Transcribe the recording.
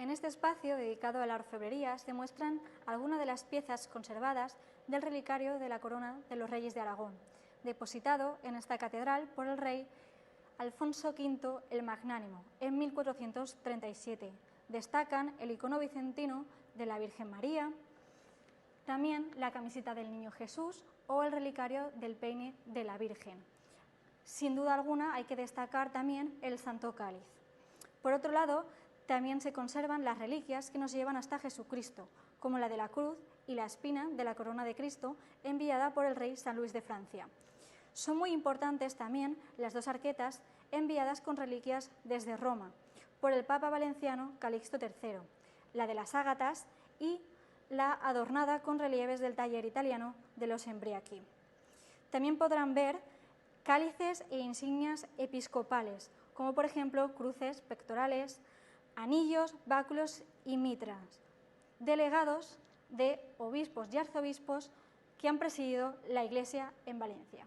En este espacio dedicado a la orfebrería se muestran algunas de las piezas conservadas del relicario de la corona de los reyes de Aragón, depositado en esta catedral por el rey Alfonso V el Magnánimo en 1437. Destacan el icono bizantino de la Virgen María, también la camiseta del Niño Jesús o el relicario del peine de la Virgen. Sin duda alguna hay que destacar también el Santo Cáliz. Por otro lado, también se conservan las reliquias que nos llevan hasta Jesucristo, como la de la cruz y la espina de la corona de Cristo enviada por el rey San Luis de Francia. Son muy importantes también las dos arquetas enviadas con reliquias desde Roma por el Papa valenciano Calixto III, la de las ágatas y la adornada con relieves del taller italiano de los Embriachi. También podrán ver cálices e insignias episcopales, como por ejemplo cruces pectorales, anillos, báculos y mitras, delegados de obispos y arzobispos que han presidido la Iglesia en Valencia.